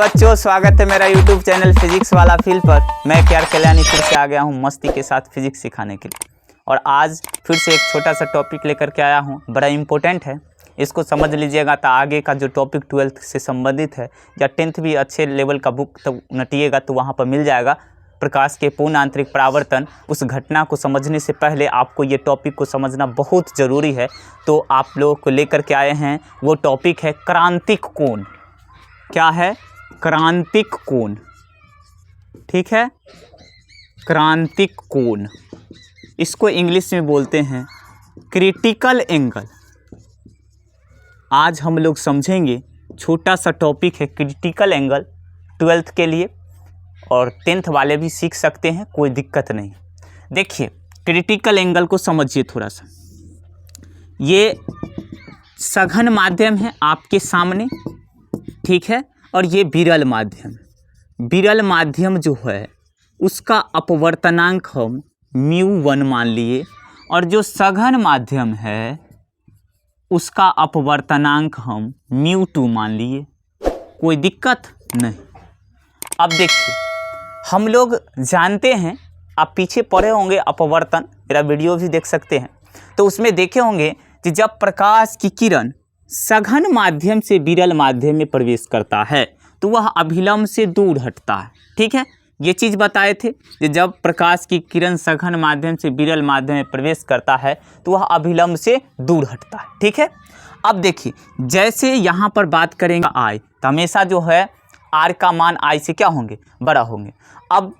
बच्चों, स्वागत है मेरा YouTube चैनल फिजिक्स वाला फील्ड पर। मैं केआर कल्याणी फिर से आ गया हूँ मस्ती के साथ फिजिक्स सिखाने के लिए। और आज फिर से एक छोटा सा टॉपिक लेकर के आया हूँ, बड़ा इम्पोर्टेंट है, इसको समझ लीजिएगा। तो आगे का जो टॉपिक 12th से संबंधित है या 10th भी अच्छे लेवल का बुक तो नटिएगा तो वहाँ पर मिल जाएगा। प्रकाश के पूर्ण आंतरिक परावर्तन, उस घटना को समझने से पहले आपको ये टॉपिक को समझना बहुत ज़रूरी है। तो आप लोगों को लेकर के आए हैं, वो टॉपिक है क्रांतिक कोण। क्या है? क्रांतिक कोण। ठीक है, क्रांतिक कोण, इसको इंग्लिश में बोलते हैं क्रिटिकल एंगल। आज हम लोग समझेंगे, छोटा सा टॉपिक है क्रिटिकल एंगल 12th के लिए, और 10th वाले भी सीख सकते हैं, कोई दिक्कत नहीं। देखिए, क्रिटिकल एंगल को समझिए थोड़ा सा। ये सघन माध्यम है आपके सामने, ठीक है, और ये विरल माध्यम। विरल माध्यम जो है उसका अपवर्तनांक हम μ1 मान लिए, और जो सघन माध्यम है उसका अपवर्तनांक हम μ2 मान लिए। कोई दिक्कत नहीं। अब देखिए, हम लोग जानते हैं, आप पीछे पढ़े होंगे अपवर्तन, मेरा वीडियो भी देख सकते हैं, तो उसमें देखे होंगे कि जब प्रकाश की किरण सघन माध्यम से विरल माध्यम में प्रवेश करता है तो वह अभिलंब से दूर हटता है। ठीक है, ये चीज़ बताए थे कि जब प्रकाश की किरण सघन माध्यम से विरल माध्यम में प्रवेश करता है तो वह अभिलंब से दूर हटता है। ठीक है, अब देखिए, जैसे यहाँ पर बात करेंगे आई, तो हमेशा जो है आर का मान आई से क्या होंगे? बड़ा होंगे। अब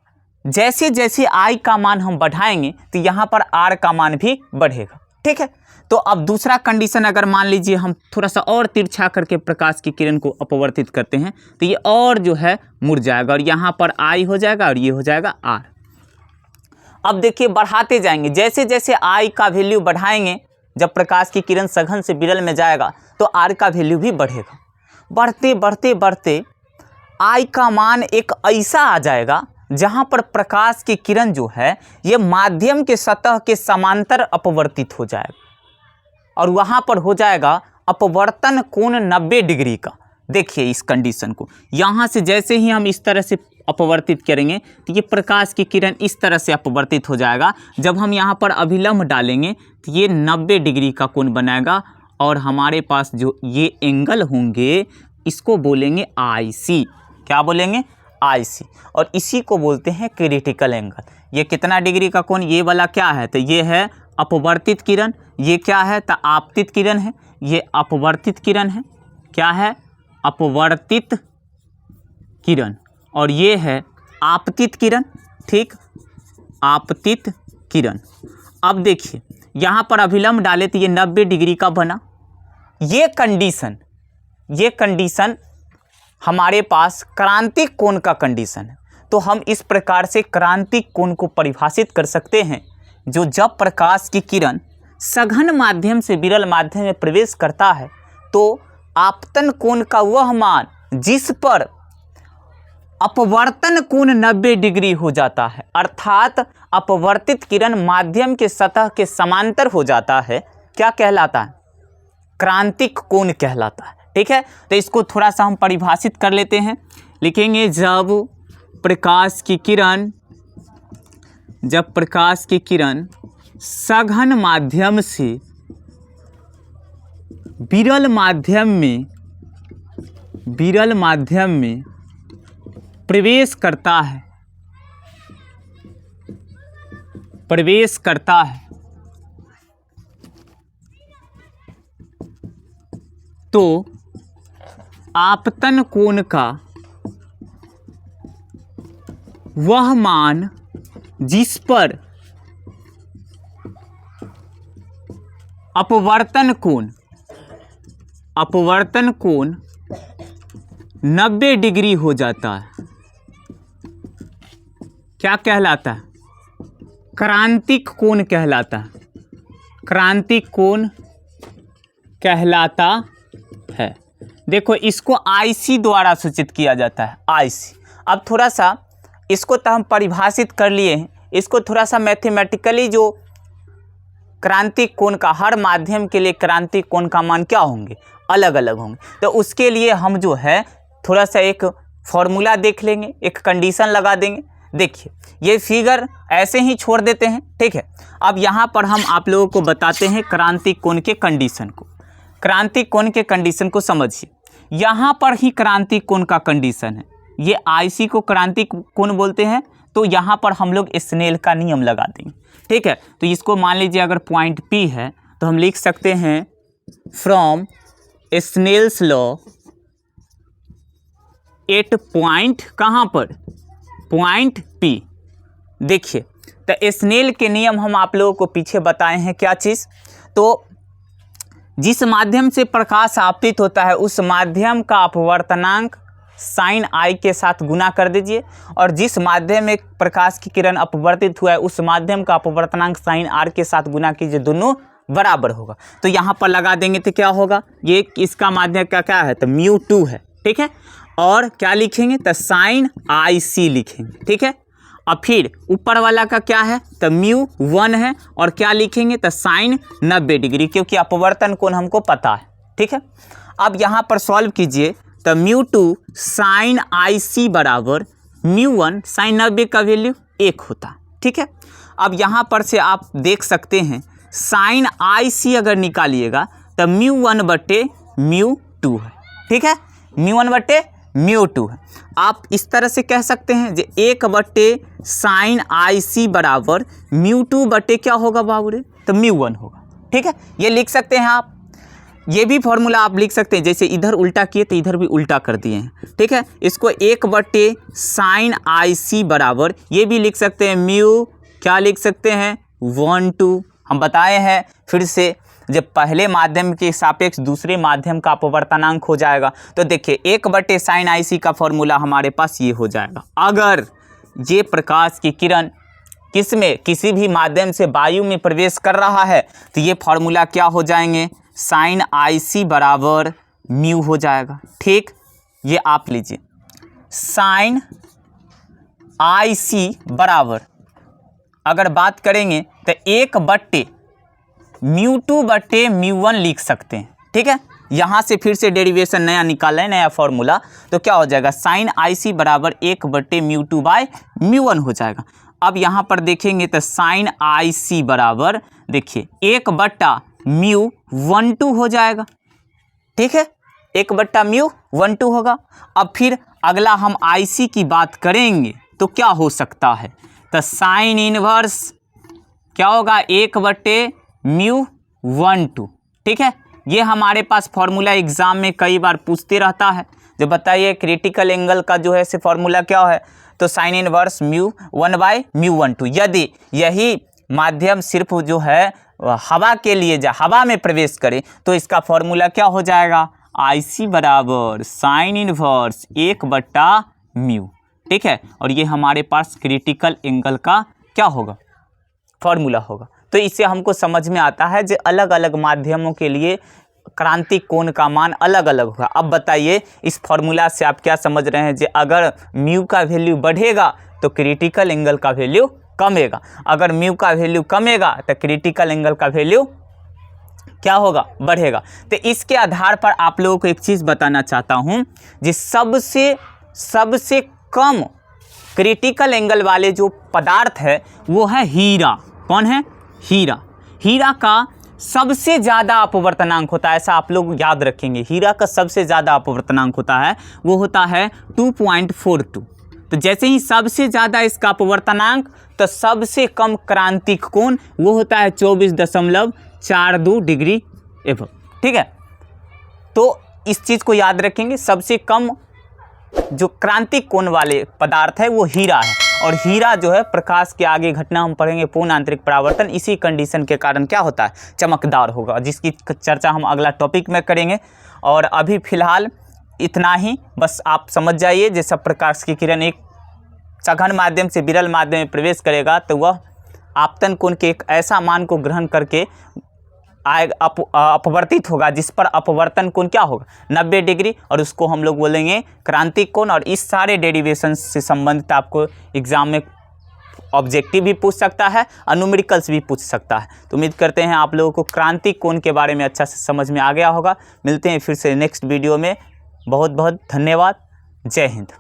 जैसे जैसे आई का मान हम बढ़ाएंगे तो यहाँ पर आर का मान भी बढ़ेगा। ठीक है, तो अब दूसरा कंडीशन अगर मान लीजिए हम थोड़ा सा और तिरछा करके प्रकाश की किरण को अपवर्तित करते हैं तो ये और जो है मुड़ जाएगा, और यहाँ पर आई हो जाएगा और ये हो जाएगा आर। अब देखिए, बढ़ाते जाएंगे, जैसे जैसे आई का वैल्यू बढ़ाएंगे, जब प्रकाश की किरण सघन से विरल में जाएगा तो आर का वैल्यू भी बढ़ेगा। बढ़ते बढ़ते बढ़ते आई का मान एक ऐसा आ जाएगा जहाँ पर प्रकाश की किरण जो है ये माध्यम के सतह के समांतर अपवर्तित हो जाएगा, और वहाँ पर हो जाएगा अपवर्तन कोण 90 डिग्री का। देखिए इस कंडीशन को, यहाँ से जैसे ही हम इस तरह से अपवर्तित करेंगे तो ये प्रकाश की किरण इस तरह से अपवर्तित हो जाएगा। जब हम यहाँ पर अभिलंब डालेंगे तो ये 90 डिग्री का कोण बनाएगा, और हमारे पास जो ये एंगल होंगे इसको बोलेंगे IC। क्या बोलेंगे? IC। और इसी को बोलते हैं क्रिटिकल एंगल। ये कितना डिग्री का कोण? ये वाला क्या है? तो ये है अपवर्तित किरण। ये क्या है? तो आपतित किरण है। ये अपवर्तित किरण है। क्या है? अपवर्तित किरण। और ये है आपतित किरण। ठीक, आपतित किरण। अब देखिए, यहाँ पर अभिलंब डाले तो ये 90 डिग्री का बना। ये कंडीशन हमारे पास क्रांतिक कोण का कंडीशन है। तो हम इस प्रकार से क्रांतिक कोण को परिभाषित कर सकते हैं, जो जब प्रकाश की किरण सघन माध्यम से विरल माध्यम में प्रवेश करता है तो आपतन कोण का वह मान जिस पर अपवर्तन कोण 90 डिग्री हो जाता है, अर्थात अपवर्तित किरण माध्यम के सतह के समांतर हो जाता है, क्या कहलाता है? क्रांतिक कोण कहलाता है। ठीक है, तो इसको थोड़ा सा हम परिभाषित कर लेते हैं। लिखेंगे, जब प्रकाश की किरण सघन माध्यम से विरल माध्यम में प्रवेश करता है तो आपतन कोण का वह मान जिस पर अपवर्तन कोण 90 डिग्री हो जाता है, क्या कहलाता है? क्रांतिक कोण कहलाता है। क्रांतिक कोण कहलाता है। देखो, इसको IC द्वारा सूचित किया जाता है, IC। अब थोड़ा सा इसको तो हम परिभाषित कर लिए हैं, इसको थोड़ा सा मैथमेटिकली जो क्रांतिक कोण का, हर माध्यम के लिए क्रांतिक कोण का मान क्या होंगे? अलग अलग होंगे। तो उसके लिए हम जो है थोड़ा सा एक फॉर्मूला देख लेंगे, एक कंडीशन लगा देंगे। देखिए ये फिगर ऐसे ही छोड़ देते हैं, ठीक है। अब यहाँ पर हम आप लोगों को बताते हैं क्रांतिक कोण के कंडीशन को। क्रांतिक कोण के कंडीशन को समझिए, यहाँ पर ही क्रांतिक कोण का कंडीशन है। ये IC को क्रांतिक कोण बोलते हैं, तो यहाँ पर हम लोग स्नेल का नियम लगा देंगे, ठीक है। तो इसको मान लीजिए अगर पॉइंट P है तो हम लिख सकते हैं from Snell's law at point, कहाँ पर, पॉइंट P। देखिए तो स्नेल के नियम हम आप लोगों को पीछे बताए हैं, क्या चीज़, तो जिस माध्यम से प्रकाश आपतित होता है उस माध्यम का अपवर्तनांक साइन I के साथ गुना कर दीजिए, और जिस माध्यम में प्रकाश की किरण अपवर्तित हुआ है उस माध्यम का अपवर्तनांक साइन R के साथ गुना कीजिए, दोनों बराबर होगा। तो यहाँ पर लगा देंगे तो क्या होगा, ये इसका माध्यम का क्या है, तो μ2 है, ठीक है। और क्या लिखेंगे, तो साइन IC लिखेंगे, ठीक है। अब फिर ऊपर वाला का क्या है, तो μ1 है, और क्या लिखेंगे, तो साइन 90 डिग्री, क्योंकि अपवर्तन कोण हमको पता है, ठीक है। अब यहाँ पर सॉल्व कीजिए, तो μ2 साइन IC बराबर μ1 साइन 90 का वैल्यू 1 होता, ठीक है। अब यहाँ पर से आप देख सकते हैं साइन IC अगर निकालिएगा तो μ1 बटे μ2 है, ठीक है, μ1 बटे μ2 है। आप इस तरह से कह सकते हैं जो 1 बटे साइन IC बराबर μ2 बटे क्या होगा बाबू रे, तो μ1 होगा, ठीक है। ये लिख सकते हैं आप, ये भी फॉर्मूला आप लिख सकते हैं, जैसे इधर उल्टा किए तो इधर भी उल्टा कर दिए हैं, ठीक है। इसको 1 बटे साइन IC बराबर ये भी लिख सकते हैं म्यू, क्या लिख सकते हैं 1/2। हम बताए हैं फिर से, जब पहले माध्यम के सापेक्ष दूसरे माध्यम का अपवर्तनांक हो जाएगा तो देखिए 1 बटे साइन IC का फॉर्मूला हमारे पास ये हो जाएगा। अगर ये प्रकाश की किरण किसमें, किसी भी माध्यम से वायु में प्रवेश कर रहा है तो ये फॉर्मूला क्या हो जाएंगे, साइन IC बराबर म्यू हो जाएगा, ठीक। ये आप लीजिए साइन IC बराबर अगर बात करेंगे तो 1 बट्टे μ2 बटे μ1 लिख सकते हैं, ठीक है। यहाँ से फिर से डेरिवेशन नया निकालें, नया फॉर्मूला, तो क्या हो जाएगा, साइन IC बराबर 1 बटे μ2 बाय μ1 हो जाएगा। अब यहाँ पर देखेंगे तो साइन IC बराबर देखिए 1 बट्टा μ12 हो जाएगा, ठीक है, 1 बट्टा μ12 होगा। अब फिर अगला हम IC की बात करेंगे तो क्या हो सकता है, तो साइन इनवर्स क्या होगा, 1 बट्टे μ12, ठीक है। ये हमारे पास फॉर्मूला एग्जाम में कई बार पूछते रहता है। जो बताइए क्रिटिकल एंगल का जो है से फॉर्मूला क्या है, तो साइन इनवर्स μ1 बाय μ12। यदि यही माध्यम सिर्फ जो है हवा के लिए हवा में प्रवेश करे तो इसका फॉर्मूला क्या हो जाएगा, IC बराबर साइन इनवर्स 1 बट्टा म्यू, ठीक है। और ये हमारे पास क्रिटिकल एंगल का क्या होगा, फॉर्मूला होगा। तो इससे हमको समझ में आता है जो अलग अलग माध्यमों के लिए क्रांतिक कोण का मान अलग अलग होगा। अब बताइए इस फॉर्मूला से आप क्या समझ रहे हैं, जो अगर म्यू का वैल्यू बढ़ेगा तो क्रिटिकल एंगल का वैल्यू कमेगा, अगर म्यू का वैल्यू कमेगा तो क्रिटिकल एंगल का वैल्यू क्या होगा, बढ़ेगा। तो इसके आधार पर आप लोगों को एक चीज़ बताना चाहता हूँ, जो सबसे कम क्रिटिकल एंगल वाले जो पदार्थ है वो है हीरा। कौन है, हीरा। हीरा का सबसे ज़्यादा अपवर्तनांक होता है, ऐसा आप लोग याद रखेंगे, हीरा का सबसे ज़्यादा अपवर्तनांक होता है वो होता है 2.42। तो जैसे ही सबसे ज़्यादा इसका अपवर्तनांक तो सबसे कम क्रांतिक कोण वो होता है 24.42 डिग्री एवं, ठीक है। तो इस चीज़ को याद रखेंगे, सबसे कम जो क्रांतिक कोण वाले पदार्थ है वो हीरा है। और हीरा जो है प्रकाश के आगे घटना हम पढ़ेंगे पूर्ण आंतरिक परावर्तन, इसी कंडीशन के कारण क्या होता है, चमकदार होगा, जिसकी चर्चा हम अगला टॉपिक में करेंगे। और अभी फ़िलहाल इतना ही, बस आप समझ जाइए जैसा प्रकाश की किरण एक सघन माध्यम से विरल माध्यम में प्रवेश करेगा तो वह आपतन कोण के एक ऐसा मान को ग्रहण करके अपवर्तित होगा जिस पर अपवर्तन कोण क्या होगा 90 डिग्री, और उसको हम लोग बोलेंगे क्रांतिक कोण। और इस सारे डेरिवेशन से संबंधित आपको एग्जाम में ऑब्जेक्टिव भी पूछ सकता है, न्यूमेरिकल्स भी पूछ सकता है। तो उम्मीद करते हैं आप लोगों को क्रांतिक कोण के बारे में अच्छा से समझ में आ गया होगा। मिलते हैं फिर से नेक्स्ट वीडियो में। बहुत बहुत धन्यवाद। जय हिंद।